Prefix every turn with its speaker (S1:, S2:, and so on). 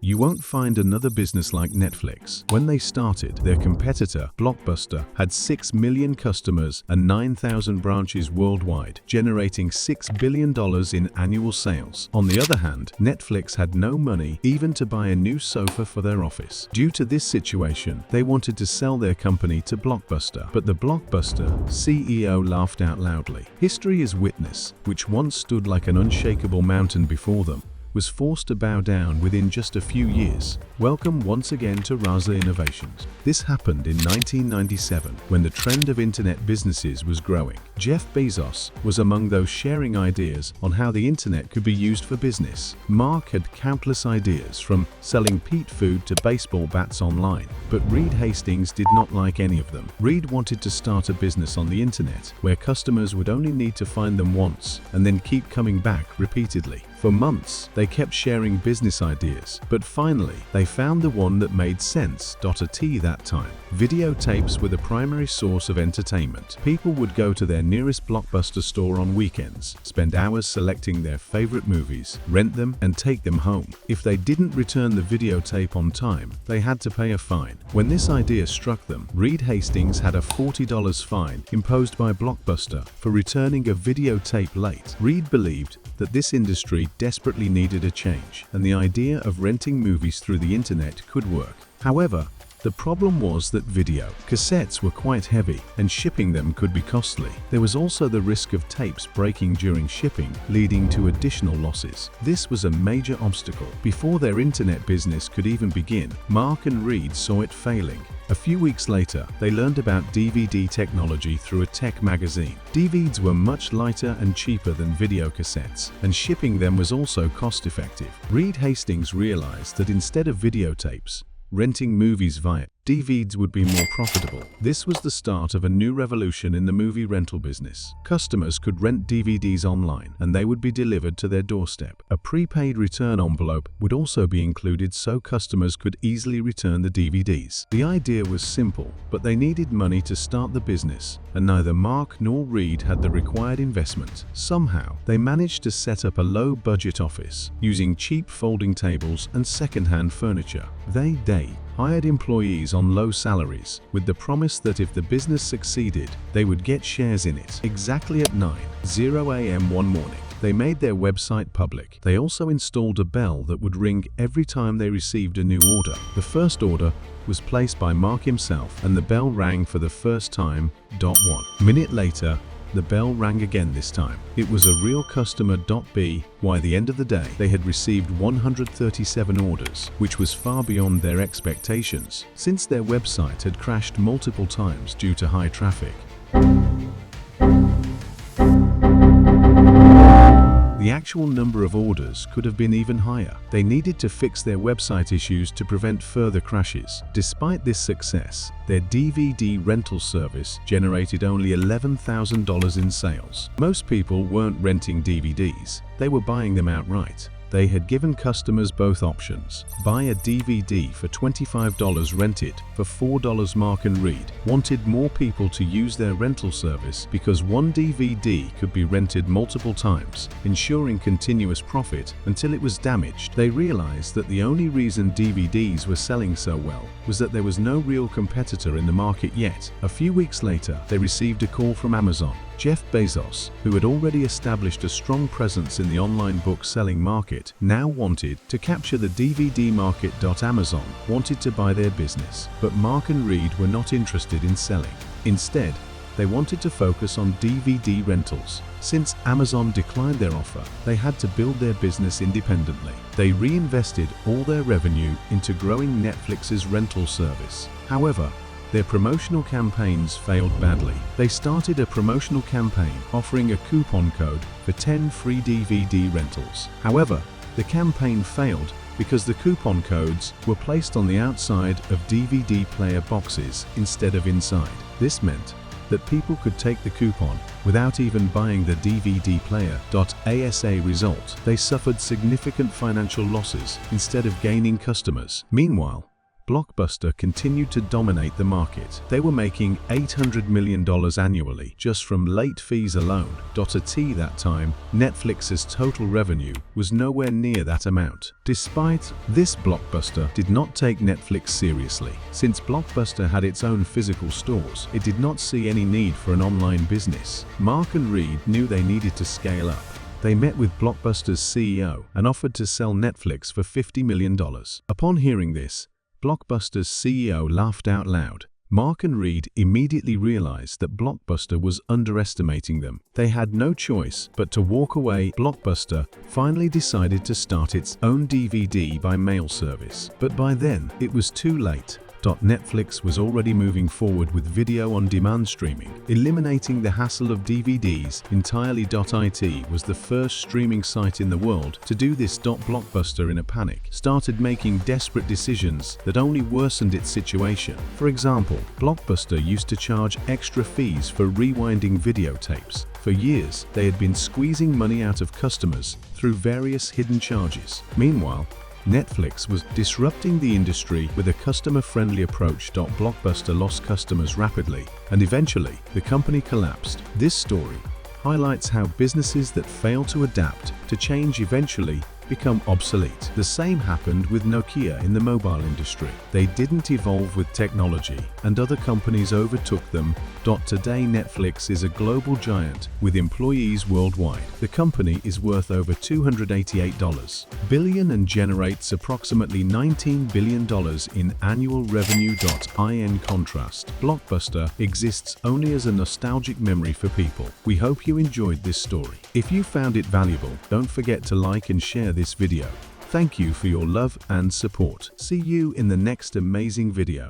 S1: You won't find another business like Netflix. When they started, their competitor, Blockbuster, had 6 million customers and 9,000 branches worldwide, generating $6 billion in annual sales. On the other hand, Netflix had no money even to buy a new sofa for their office. Due to this situation, they wanted to sell their company to Blockbuster, but the Blockbuster CEO laughed out loudly. History Witness, which once stood like an unshakable mountain before them, was forced to bow down within just a few years. Welcome once again to Raza Innovations. This happened in 1997 when the trend of internet businesses was growing. Jeff Bezos was among those sharing ideas on how the internet could be used for business. Mark had countless ideas, from selling peat food to baseball bats online, but Reed Hastings did not like any of them. Reed wanted to start a business on the internet where customers would only need to find them once and then keep coming back repeatedly. For months, they kept sharing business ideas, but finally, they found the one that made sense. That time. Videotapes were the primary source of entertainment. People would go to their nearest Blockbuster store on weekends, spend hours selecting their favorite movies, rent them, and take them home. If they didn't return the videotape on time, they had to pay a fine. When this idea struck them, Reed Hastings had a $40 fine imposed by Blockbuster for returning a videotape late. Reed believed that this industry desperately needed a change, and the idea of renting movies through the internet could work. However, the problem was that video cassettes were quite heavy, and shipping them could be costly. There was also the risk of tapes breaking during shipping, leading to additional losses. This was a major obstacle. Before their internet business could even begin, Mark and Reed saw it failing. A few weeks later, they learned about DVD technology through a tech magazine. DVDs were much lighter and cheaper than video cassettes, and shipping them was also cost-effective. Reed Hastings realized that instead of videotapes, renting movies via DVDs would be more profitable. This was the start of a new revolution in the movie rental business. Customers could rent DVDs online, and they would be delivered to their doorstep. A prepaid return envelope would also be included so customers could easily return the DVDs. The idea was simple, but they needed money to start the business, and neither Mark nor Reed had the required investment. Somehow, they managed to set up a low-budget office, using cheap folding tables and second-hand furniture. They hired employees on low salaries, with the promise that if the business succeeded, they would get shares in it. Exactly at 9:00 a.m. one morning, they made their website public. They also installed a bell that would ring every time they received a new order. The first order was placed by Mark himself, and the bell rang for the first time. 1 minute later, the bell rang again this time. It was a real customer. By the end of the day, they had received 137 orders, which was far beyond their expectations, since their website had crashed multiple times due to high traffic. The actual number of orders could have been even higher. They needed to fix their website issues to prevent further crashes. Despite this success, their DVD rental service generated only $11,000 in sales. Most people weren't renting DVDs, they were buying them outright. They had given customers both options. Buy a DVD for $25, rent it for $4. Mark and Reed wanted more people to use their rental service because one DVD could be rented multiple times, ensuring continuous profit until it was damaged. They realized that the only reason DVDs were selling so well was that there was no real competitor in the market yet. A few weeks later, they received a call from Amazon. Jeff Bezos, who had already established a strong presence in the online book-selling market, now wanted to capture the DVD market. Amazon wanted to buy their business, but Mark and Reed were not interested in selling. Instead, they wanted to focus on DVD rentals. Since Amazon declined their offer, they had to build their business independently. They reinvested all their revenue into growing Netflix's rental service. However, their promotional campaigns failed badly. They started a promotional campaign offering a coupon code for 10 free DVD rentals. However, the campaign failed because the coupon codes were placed on the outside of DVD player boxes instead of inside. This meant that people could take the coupon without even buying the DVD player. As a result, they suffered significant financial losses instead of gaining customers. Meanwhile, Blockbuster continued to dominate the market. They were making $800 million annually just from late fees alone. At that time, Netflix's total revenue was nowhere near that amount. Despite this, Blockbuster did not take Netflix seriously. Since Blockbuster had its own physical stores, it did not see any need for an online business. Mark and Reed knew they needed to scale up. They met with Blockbuster's CEO and offered to sell Netflix for $50 million. Upon hearing this, Blockbuster's CEO laughed out loud. Mark and Reed immediately realized that Blockbuster was underestimating them. They had no choice but to walk away. Blockbuster finally decided to start its own DVD by mail service. But by then, it was too late. Netflix was already moving forward with video-on-demand streaming, eliminating the hassle of DVDs entirely. It was the first streaming site in the world to do this. Blockbuster, in a panic, started making desperate decisions that only worsened its situation. For example, Blockbuster used to charge extra fees for rewinding videotapes. For years, they had been squeezing money out of customers through various hidden charges. Meanwhile, Netflix was disrupting the industry with a customer-friendly approach. Blockbuster lost customers rapidly, and eventually, the company collapsed. This story highlights how businesses that fail to adapt to change eventually become obsolete. The same happened with Nokia in the mobile industry. They didn't evolve with technology, and other companies overtook them. Today, Netflix is a global giant with employees worldwide. The company is worth over $288 billion and generates approximately $19 billion in annual revenue. In contrast, Blockbuster exists only as a nostalgic memory for people. We hope you enjoyed this story. If you found it valuable, don't forget to like and share this video. Thank you for your love and support. See you in the next amazing video.